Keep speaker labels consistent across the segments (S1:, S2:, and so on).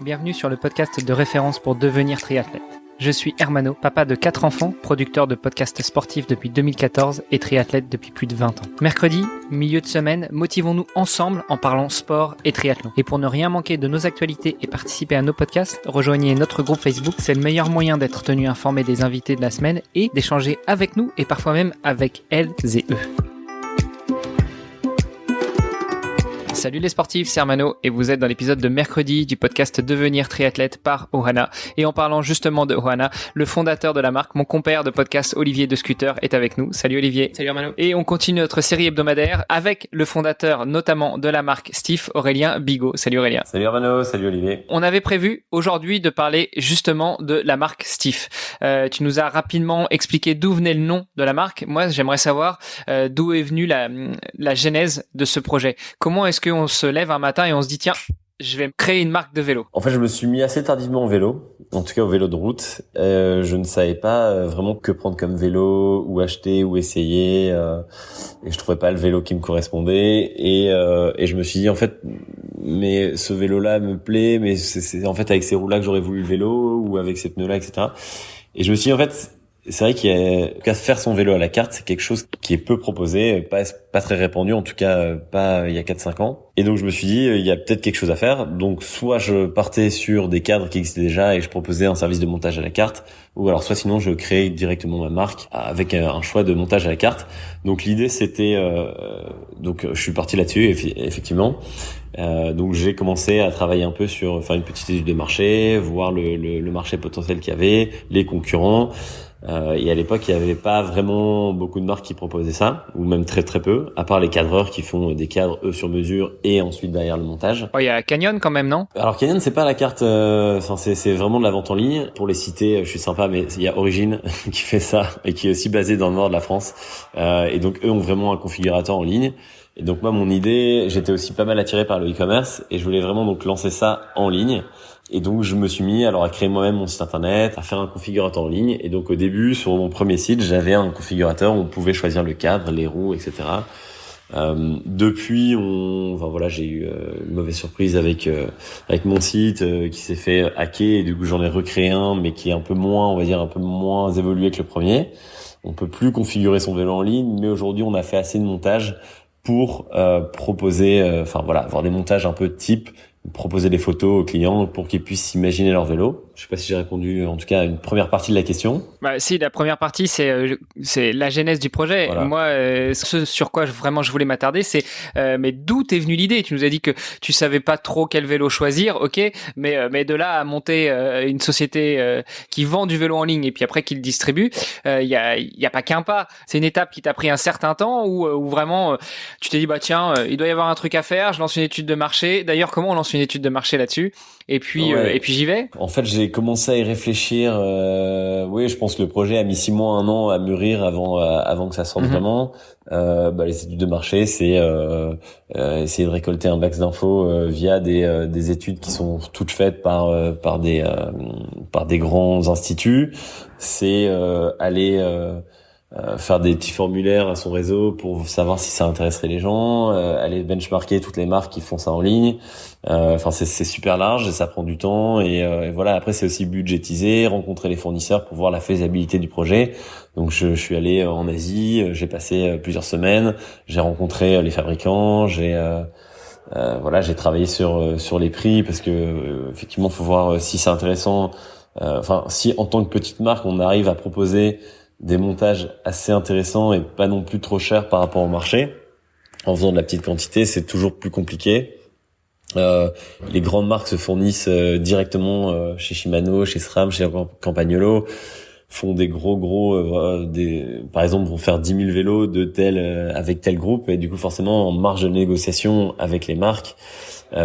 S1: bienvenue sur le podcast de référence pour devenir triathlète. Je suis Hermano, papa de 4 enfants, producteur de podcasts sportifs depuis 2014 et triathlète depuis plus de 20 ans. Mercredi, milieu de semaine, motivons-nous ensemble en parlant sport et triathlon. Et pour ne rien manquer de nos actualités et participer à nos podcasts, rejoignez notre groupe Facebook. C'est le meilleur moyen d'être tenu informé des invités de la semaine et d'échanger avec nous et parfois même avec elles et eux. Salut les sportifs, c'est Hermano et vous êtes dans l'épisode de mercredi du podcast Devenir triathlète par Ohana. Et en parlant justement de Ohana, le fondateur de la marque, mon compère de podcast Olivier de Scooter est avec nous. Salut Olivier.
S2: Salut Hermano.
S1: Et on continue notre série hebdomadaire avec le fondateur notamment de la marque Stiff, Aurélien Bigot. Salut Aurélien.
S3: Salut Hermano, salut Olivier.
S1: On avait prévu aujourd'hui de parler justement de la marque Stiff. Tu nous as rapidement expliqué d'où venait le nom de la marque. Moi, j'aimerais savoir d'où est venue la genèse de ce projet. Comment est-ce qu'on se lève un matin et on se dit tiens, je vais créer une marque de vélo?
S3: En fait, je me suis mis assez tardivement au vélo, en tout cas au vélo de route. Je ne savais pas vraiment que prendre comme vélo, ou acheter, ou essayer. Et je trouvais pas le vélo qui me correspondait. Et je me suis dit en fait, mais ce vélo-là me plaît, mais c'est en fait avec ces roues-là que j'aurais voulu le vélo, ou avec ces pneus-là, etc. Et je me suis dit en fait, c'est vrai qu'à faire son vélo à la carte, c'est quelque chose qui est peu proposé, pas très répandu, en tout cas pas il y a 4-5 ans. Et donc je me suis dit, il y a peut-être quelque chose à faire. Donc soit je partais sur des cadres qui existaient déjà et je proposais un service de montage à la carte, ou alors soit sinon je créais directement ma marque avec un choix de montage à la carte. Donc l'idée c'était, donc je suis parti là-dessus effectivement. Donc j'ai commencé à travailler un peu sur faire une petite étude de marché, voir le marché potentiel qu'il y avait, les concurrents. Et à l'époque, il n'y avait pas vraiment beaucoup de marques qui proposaient ça, ou même très très peu, à part les cadreurs qui font des cadres eux sur mesure et ensuite derrière le montage.
S1: Oh, il y a Canyon quand même, non?
S3: Alors Canyon, c'est pas la carte, c'est vraiment de la vente en ligne. Pour les citer, je suis sympa, mais il y a Origin qui fait ça et qui est aussi basé dans le nord de la France. Et donc eux ont vraiment un configurateur en ligne. Et donc moi, mon idée, j'étais aussi pas mal attiré par le e-commerce et je voulais vraiment donc lancer ça en ligne. Et donc je me suis mis alors à créer moi-même mon site internet, à faire un configurateur en ligne. Et donc au début, sur mon premier site, j'avais un configurateur où on pouvait choisir le cadre, les roues, etc. Depuis, j'ai eu une mauvaise surprise avec mon site qui s'est fait hacker. Et du coup, j'en ai recréé un, mais qui est un peu moins évolué que le premier. On peut plus configurer son vélo en ligne, mais aujourd'hui, on a fait assez de montage pour proposer, avoir des montages un peu type, proposer des photos aux clients pour qu'ils puissent s'imaginer leur vélo. Je sais pas si j'ai répondu, en tout cas, à une première partie de la question.
S1: Bah, si, la première partie, c'est la genèse du projet. Voilà. Moi, ce sur quoi je voulais m'attarder, c'est mais d'où t'es venue l'idée? Tu nous as dit que tu savais pas trop quel vélo choisir, ok, mais de là à monter une société qui vend du vélo en ligne et puis après qui le distribue, il y a pas qu'un pas. C'est une étape qui t'a pris un certain temps ou vraiment tu t'es dit bah tiens, il doit y avoir un truc à faire. Je lance une étude de marché. D'ailleurs, comment on lance une étude de marché là-dessus? Et puis j'y vais.
S3: En fait, j'ai commencé à y réfléchir. Oui, je pense que le projet a mis 6 mois, 1 an à mûrir avant que ça sorte vraiment. Les études de marché, c'est essayer de récolter un max d'infos via des études qui sont toutes faites par des grands instituts. C'est aller faire des petits formulaires à son réseau pour savoir si ça intéresserait les gens, aller benchmarker toutes les marques qui font ça en ligne. C'est super large et ça prend du temps et voilà. Après, c'est aussi budgétiser, rencontrer les fournisseurs pour voir la faisabilité du projet. Donc, je suis allé en Asie, j'ai passé plusieurs semaines, j'ai rencontré les fabricants, j'ai travaillé sur les prix parce que effectivement, faut voir si c'est intéressant. Si en tant que petite marque, on arrive à proposer des montages assez intéressants et pas non plus trop chers par rapport au marché. En faisant de la petite quantité, c'est toujours plus compliqué. Les grandes marques se fournissent directement chez Shimano, chez SRAM, chez Campagnolo, font des par exemple, vont faire 10 000 vélos avec tel groupe et du coup, forcément, en marge de négociation avec les marques,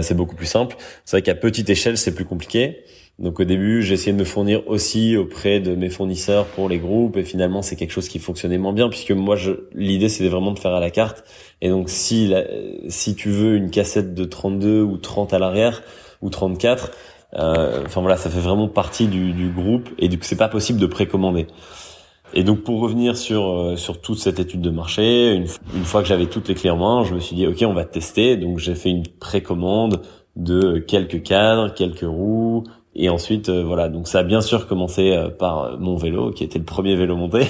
S3: c'est beaucoup plus simple. C'est vrai qu'à petite échelle, c'est plus compliqué. Donc au début, j'ai essayé de me fournir aussi auprès de mes fournisseurs pour les groupes et finalement c'est quelque chose qui fonctionnait moins bien puisque moi l'idée c'était vraiment de faire à la carte et donc si tu veux une cassette de 32 ou 30 à l'arrière ou 34, ça fait vraiment partie du groupe et du coup c'est pas possible de précommander. Et donc pour revenir sur toute cette étude de marché, une fois que j'avais toutes les clés en main, je me suis dit ok, on va tester. Donc j'ai fait une précommande de quelques cadres, quelques roues. Et ensuite, voilà. Donc ça a bien sûr commencé par mon vélo, qui était le premier vélo monté.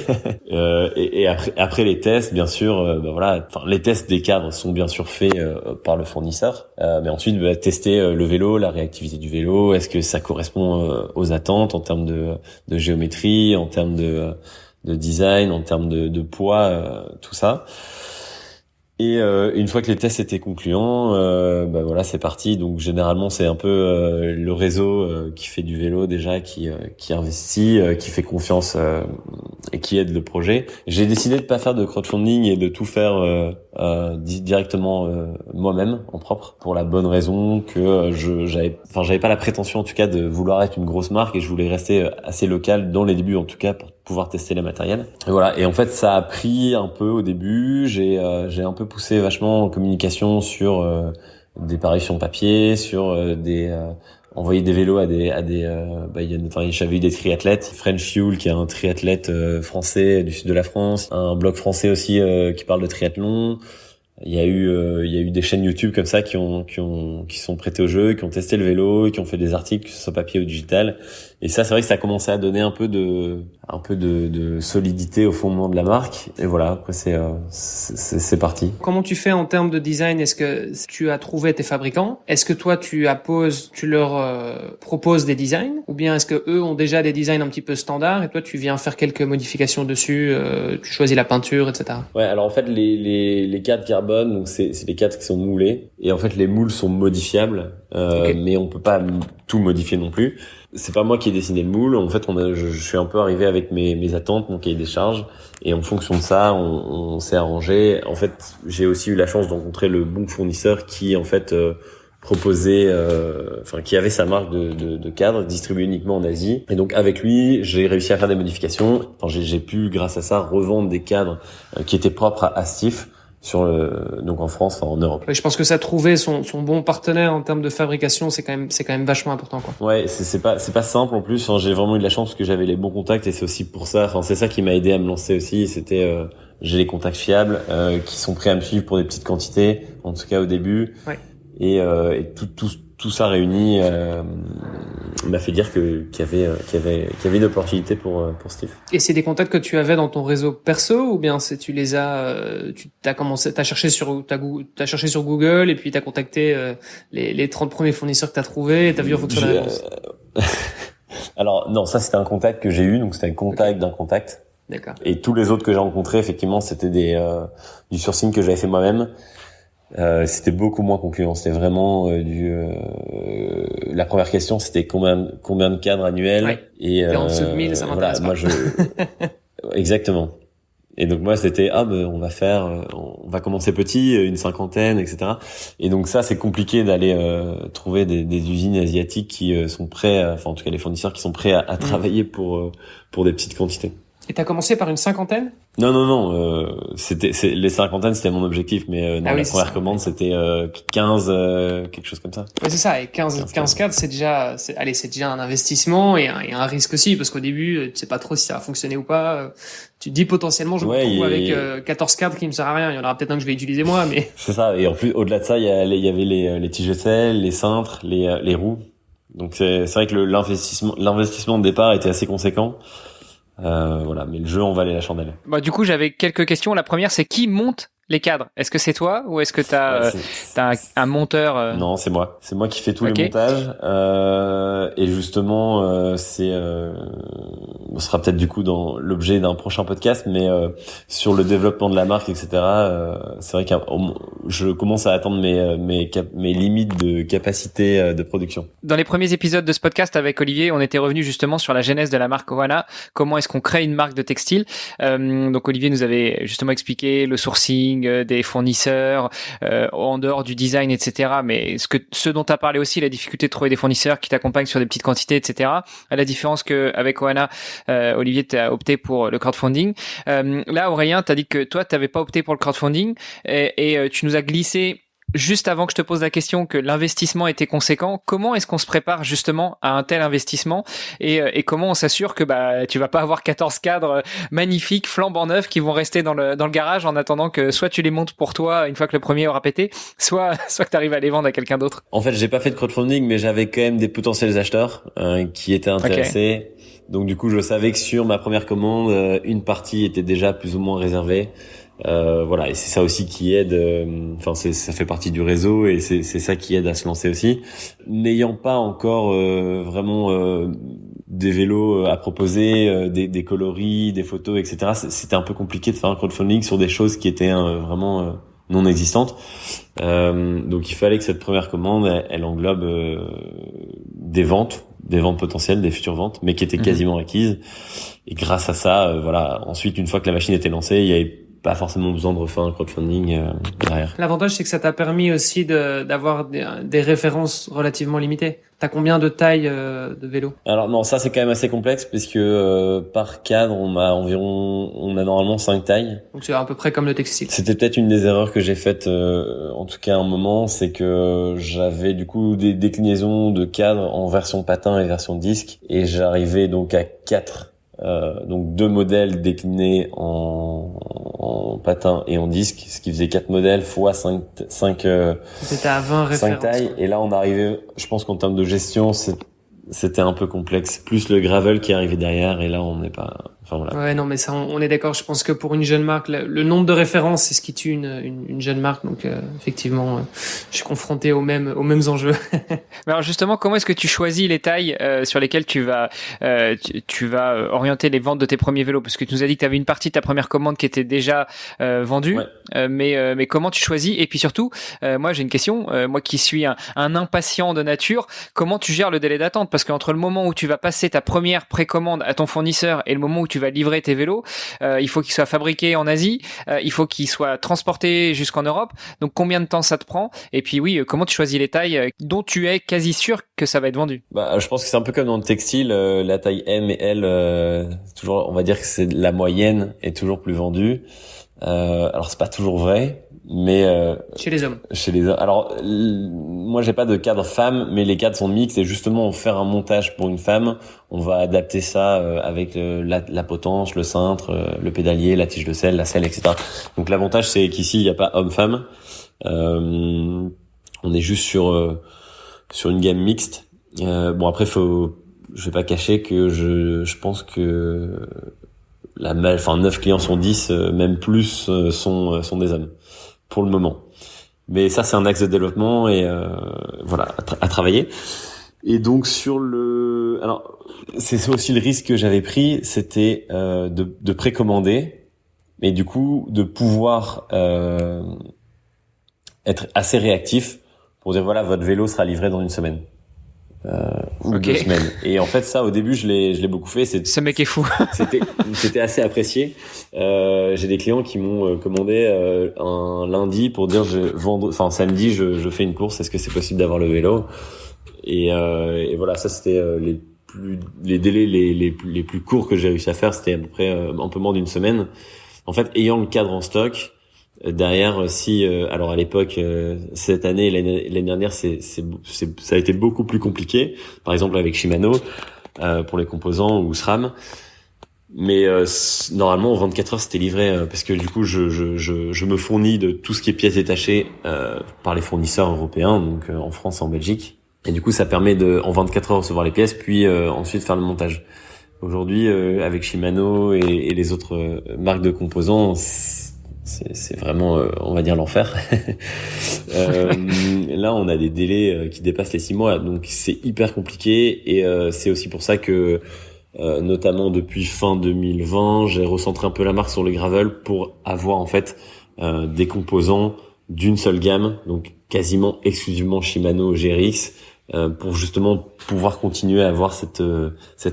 S3: Et après les tests, bien sûr, voilà. Enfin, les tests des cadres sont bien sûr faits par le fournisseur. Mais ensuite, tester le vélo, la réactivité du vélo. Est-ce que ça correspond aux attentes en termes de géométrie, en termes de design, en termes de poids, tout ça. Et une fois que les tests étaient concluants, voilà, c'est parti. Donc généralement, c'est un peu le réseau qui fait du vélo déjà, qui investit, qui fait confiance et qui aide le projet. J'ai décidé de pas faire de crowdfunding et de tout faire directement moi-même en propre, pour la bonne raison que j'avais pas la prétention en tout cas de vouloir être une grosse marque, et je voulais rester assez local dans les débuts en tout cas, pour pouvoir tester les matériels. Et voilà. Et en fait, ça a pris un peu au début. J'ai un peu poussé vachement en communication sur des parutions papier, sur envoyer des vélos à des j'avais eu des triathlètes, French Fuel qui est un triathlète français du sud de la France, un blog français aussi qui parle de triathlon. Il y a eu des chaînes YouTube comme ça qui sont prêtées au jeu, qui ont testé le vélo, qui ont fait des articles, que ce soit papier ou digital. Et ça, c'est vrai que ça a commencé à donner un peu de solidité au fondement de la marque. Et voilà, après c'est parti.
S2: Comment tu fais en termes de design? Est-ce que tu as trouvé tes fabricants? Est-ce que toi tu leur proposes des designs? Ou bien est-ce que eux ont déjà des designs un petit peu standards et toi tu viens faire quelques modifications dessus, tu choisis la peinture, etc.
S3: Ouais, alors en fait les cadres carbone, donc c'est les cadres qui sont moulés, et en fait les moules sont modifiables, okay. Mais on peut pas tout modifier non plus. C'est pas moi qui ai dessiné le moule. En fait, je suis un peu arrivé avec mes attentes, mon cahier des charges, et en fonction de ça, on s'est arrangé. En fait, j'ai aussi eu la chance de rencontrer le bon fournisseur qui, en fait, proposait, qui avait sa marque de cadre distribuée uniquement en Asie. Et donc, avec lui, j'ai réussi à faire des modifications. Enfin, j'ai pu, grâce à ça, revendre des cadres qui étaient propres à Stif. Donc en France, en Europe.
S2: Ouais, je pense que ça, trouver son bon partenaire en termes de fabrication, c'est quand même vachement important, quoi.
S3: Ouais, c'est pas simple en plus. J'ai vraiment eu de la chance parce que j'avais les bons contacts, et c'est aussi pour ça. Enfin, c'est ça qui m'a aidé à me lancer aussi. C'était j'ai les contacts fiables qui sont prêts à me suivre pour des petites quantités, en tout cas au début.
S2: Ouais.
S3: Et tout ça réuni m'a fait dire qu'il y avait une opportunité pour Steve.
S2: Et c'est des contacts que tu avais dans ton réseau perso, ou bien t'as cherché sur Google et puis t'as contacté les 30 premiers fournisseurs que t'as trouvés et t'as vu en fonction de la réponse?
S3: Alors non, ça c'était un contact que j'ai eu, donc c'était un contact d'un contact.
S2: D'accord.
S3: Et tous les autres que j'ai rencontrés, effectivement, c'était du sourcing que j'avais fait moi-même. C'était beaucoup moins concluant. C'était vraiment la première question, c'était combien de cadres annuels.
S2: Ouais.
S3: Et
S2: en dessous de 1000, ça m'intéresse pas.
S3: Exactement. Et donc moi c'était on va commencer petit, une cinquantaine, etc. Et donc ça c'est compliqué d'aller trouver des usines asiatiques qui sont prêts, en tout cas les fournisseurs qui sont prêts à travailler pour des petites quantités.
S2: Et t'as commencé par une cinquantaine?
S3: Non. Les cinquantaines, c'était mon objectif, mais la première commande, c'était 15, quelque chose comme ça.
S2: Ouais, c'est ça. Et 15 cadres, c'est déjà un investissement et un risque aussi, parce qu'au début, tu sais pas trop si ça va fonctionner ou pas. Tu te dis potentiellement, je me retrouve avec 14 cadres qui me servent à rien. Il y en aura peut-être un que je vais utiliser moi, mais.
S3: C'est ça. Et en plus, au-delà de ça, il y avait les tiges de selle, les cintres, les roues. Donc c'est vrai que l'investissement de départ était assez conséquent. Voilà, mais le jeu en valait la chandelle.
S1: Du coup, j'avais quelques questions. La première, c'est qui monte les cadres? Est-ce que c'est toi ou est-ce que t'as un monteur?
S3: Non, c'est moi. C'est moi qui fais tous les montages. Et justement, ce sera peut-être du coup dans l'objet d'un prochain podcast, mais sur le développement de la marque, etc. C'est vrai que je commence à atteindre mes limites de capacité de production.
S1: Dans les premiers épisodes de ce podcast avec Olivier, on était revenu justement sur la genèse de la marque Ohana. Comment est-ce qu'on crée une marque de textile? Donc Olivier nous avait justement expliqué le sourcing, des fournisseurs, en dehors du design, etc. Mais ce dont tu as parlé aussi, la difficulté de trouver des fournisseurs qui t'accompagnent sur des petites quantités, etc. À la différence qu'avec Ohana, Olivier, tu as opté pour le crowdfunding. Là, Aurélien, tu as dit que toi, tu n'avais pas opté pour le crowdfunding et tu nous as glissé juste avant que je te pose la question, que l'investissement était conséquent. Comment est-ce qu'on se prépare justement à un tel investissement et comment on s'assure que tu vas pas avoir 14 cadres magnifiques, flambant neufs qui vont rester dans le garage en attendant que soit tu les montes pour toi une fois que le premier aura pété, soit que tu arrives à les vendre à quelqu'un d'autre.
S3: En fait, j'ai pas fait de crowdfunding, mais j'avais quand même des potentiels acheteurs qui étaient intéressés. Okay. Donc du coup, je savais que sur ma première commande, une partie était déjà plus ou moins réservée. Voilà, et c'est ça aussi qui aide. Ça fait partie du réseau et c'est ça qui aide à se lancer aussi. N'ayant pas encore vraiment des vélos à proposer, des coloris, des photos, etc. C'était un peu compliqué de faire un crowdfunding sur des choses qui étaient vraiment non existantes. Donc il fallait que cette première commande, elle englobe des ventes potentielles, des futures ventes, mais qui étaient quasiment acquises. Et grâce à ça, ensuite, une fois que la machine était lancée, il y avait pas forcément besoin de refaire un crowdfunding derrière.
S2: L'avantage, c'est que ça t'a permis aussi d'avoir des références relativement limitées. T'as combien de tailles de vélo? Alors
S3: non, ça c'est quand même assez complexe puisque par cadre, on a normalement 5 tailles.
S2: Donc c'est à peu près comme le textile.
S3: C'était peut-être une des erreurs que j'ai faites en tout cas à un moment, c'est que j'avais du coup des déclinaisons de cadres en version patin et version disque et j'arrivais donc à 4 donc 2 modèles déclinés en patin et en disque, ce qui faisait 4 modèles fois 5
S2: c'était à 20 références.
S3: 5 tailles, et là on arrivait, je pense qu'en termes de gestion, c'était un peu complexe, plus le gravel qui arrivait derrière, et là on n'est pas, enfin voilà.
S2: Ouais, non, mais ça, on est d'accord. Je pense que pour une jeune marque, le nombre de références, c'est ce qui tue une jeune marque. Donc, effectivement, je suis confronté aux mêmes enjeux.
S1: Mais alors justement, comment est-ce que tu choisis les tailles sur lesquelles tu vas orienter les ventes de tes premiers vélos? Parce que tu nous as dit que tu avais une partie de ta première commande qui était déjà vendue. Ouais. Mais comment tu choisis? Et puis surtout, moi j'ai une question. Moi qui suis un impatient de nature, comment tu gères le délai d'attente? Parce qu'entre le moment où tu vas passer ta première précommande à ton fournisseur et le moment où tu vas livrer tes vélos, il faut qu'ils soient fabriqués en Asie, il faut qu'ils soient transportés jusqu'en Europe. Donc combien de temps ça te prend? Et puis oui, comment tu choisis les tailles dont tu es quasi sûr que ça va être vendu?
S3: Je pense que c'est un peu comme dans le textile, la taille M et L, toujours, on va dire que c'est la moyenne est toujours plus vendue. Alors c'est pas toujours vrai, mais
S2: chez les hommes.
S3: Alors moi j'ai pas de cadre femme, mais les cadres sont mixtes et justement on va faire un montage pour une femme, on va adapter ça avec la potence, le cintre, le pédalier, la tige de selle, la selle, etc. Donc l'avantage c'est qu'ici il y a pas homme-femme, on est juste sur une gamme mixte. Bon après je vais pas cacher que je pense que 9 clients sur 10, même plus, sont des hommes pour le moment. Mais ça c'est un axe de développement et à travailler. Et donc alors c'est aussi le risque que j'avais pris, c'était de précommander, mais du coup de pouvoir être assez réactif pour dire voilà, votre vélo sera livré dans une semaine. Ou 2 semaines. Et en fait, ça, au début, je l'ai beaucoup fait.
S1: Ce mec est fou.
S3: C'était assez apprécié. J'ai des clients qui m'ont commandé un lundi pour dire samedi, je fais une course. Est-ce que c'est possible d'avoir le vélo? Et voilà, ça c'était les délais les plus courts que j'ai réussi à faire. C'était à peu près un peu moins d'une semaine. En fait, ayant le cadre en stock. Derrière, alors à l'époque, cette année, l'année dernière, ça a été beaucoup plus compliqué. Par exemple avec Shimano pour les composants ou SRAM. Mais normalement, en 24 heures, c'était livré parce que du coup, je me fournis de tout ce qui est pièces détachées par les fournisseurs européens, donc en France et en Belgique. Et du coup, ça permet en 24 heures recevoir les pièces, puis ensuite faire le montage. Aujourd'hui, avec Shimano et les autres marques de composants, c'est vraiment, on va dire, l'enfer. Là, on a des délais qui dépassent les 6 mois, donc c'est hyper compliqué. Et c'est aussi pour ça que, notamment depuis fin 2020, j'ai recentré un peu la marque sur le gravel pour avoir en fait des composants d'une seule gamme, donc quasiment exclusivement Shimano GRX. Pour justement pouvoir continuer à avoir cette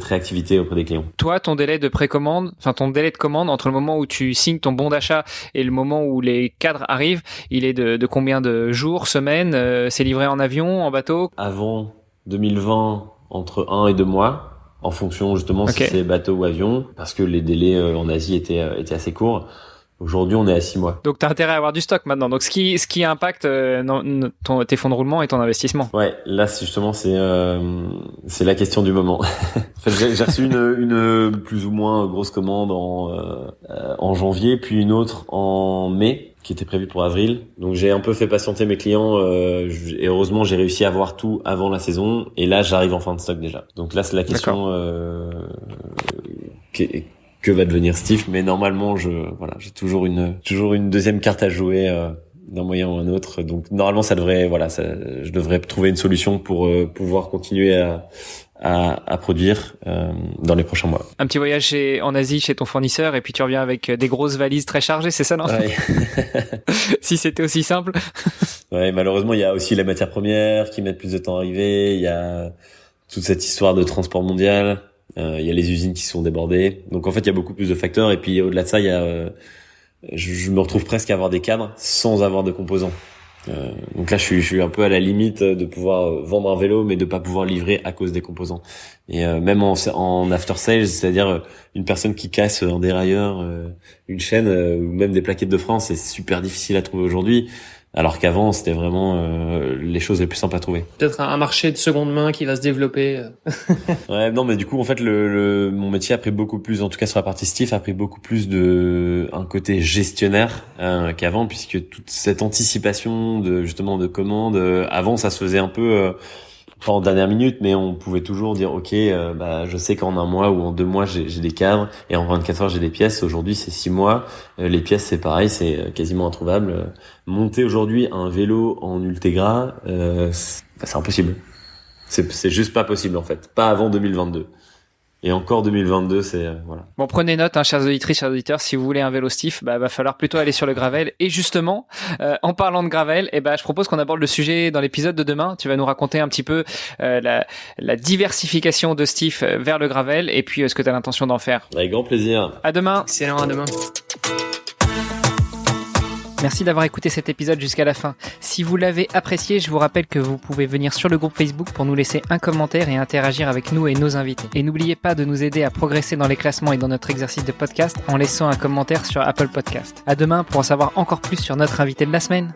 S3: réactivité auprès des clients.
S1: Toi, ton délai de précommande, ton délai de commande entre le moment où tu signes ton bon d'achat et le moment où les cadres arrivent, il est de combien de jours, semaines? C'est livré en avion, en bateau?
S3: Avant 2020, entre 1 et 2 mois, en fonction justement si c'est bateau ou avion, parce que les délais en Asie étaient assez courts. Aujourd'hui, on est à 6 mois.
S1: Donc, t'as intérêt à avoir du stock maintenant. Donc, ce qui impacte tes fonds de roulement et ton investissement.
S3: Ouais, là, justement, c'est la question du moment. En fait, j'ai reçu une plus ou moins grosse commande en janvier, puis une autre en mai, qui était prévue pour avril. Donc, j'ai un peu fait patienter mes clients et heureusement, j'ai réussi à avoir tout avant la saison. Et là, j'arrive en fin de stock déjà. Donc là, c'est la question que va devenir Steve. Mais normalement, j'ai toujours une deuxième carte à jouer d'un moyen ou un autre. Donc normalement, je devrais trouver une solution pour pouvoir continuer à produire dans les prochains mois.
S1: Un petit voyage en Asie chez ton fournisseur et puis tu reviens avec des grosses valises très chargées, c'est ça, non?
S3: Ouais.
S1: Si c'était aussi simple.
S3: Ouais, malheureusement, il y a aussi les matières premières qui mettent plus de temps à arriver. Il y a toute cette histoire de transport mondial. Il y a les usines qui sont débordées. Donc en fait, il y a beaucoup plus de facteurs. Et puis au-delà de ça, il y a je me retrouve presque à avoir des cadres sans avoir de composants. Donc là, je suis un peu à la limite de pouvoir vendre un vélo, mais de pas pouvoir livrer à cause des composants. Et même en after sales, c'est-à-dire une personne qui casse un dérailleur, une chaîne ou même des plaquettes de frein, c'est super difficile à trouver aujourd'hui. Alors qu'avant, c'était vraiment les choses les plus simples à trouver.
S2: Peut-être un marché de seconde main qui va se développer.
S3: Ouais, non, mais du coup, en fait, mon métier a pris beaucoup plus, en tout cas sur la partie Steve, a pris beaucoup plus un côté gestionnaire qu'avant, puisque toute cette anticipation de commandes, avant, ça se faisait un peu pas en dernière minute, mais on pouvait toujours dire ok, je sais qu'en un mois ou en 2 mois j'ai des cadres et en 24 heures j'ai des pièces. Aujourd'hui c'est 6 mois, les pièces c'est pareil, c'est quasiment introuvable. Monter aujourd'hui un vélo en Ultegra, c'est impossible. C'est juste pas possible en fait, pas avant 2022. Et encore 2022, c'est voilà.
S1: Bon, prenez note, chers auditrices, chers auditeurs, si vous voulez un vélo Steve, va falloir plutôt aller sur le gravel. Et justement, en parlant de gravel, je propose qu'on aborde le sujet dans l'épisode de demain. Tu vas nous raconter un petit peu la diversification de Steve vers le gravel et puis ce que tu as l'intention d'en faire.
S3: Avec grand plaisir.
S1: À demain.
S2: Excellent, à demain.
S1: Merci d'avoir écouté cet épisode jusqu'à la fin. Si vous l'avez apprécié, je vous rappelle que vous pouvez venir sur le groupe Facebook pour nous laisser un commentaire et interagir avec nous et nos invités. Et n'oubliez pas de nous aider à progresser dans les classements et dans notre exercice de podcast en laissant un commentaire sur Apple Podcast. À demain pour en savoir encore plus sur notre invité de la semaine.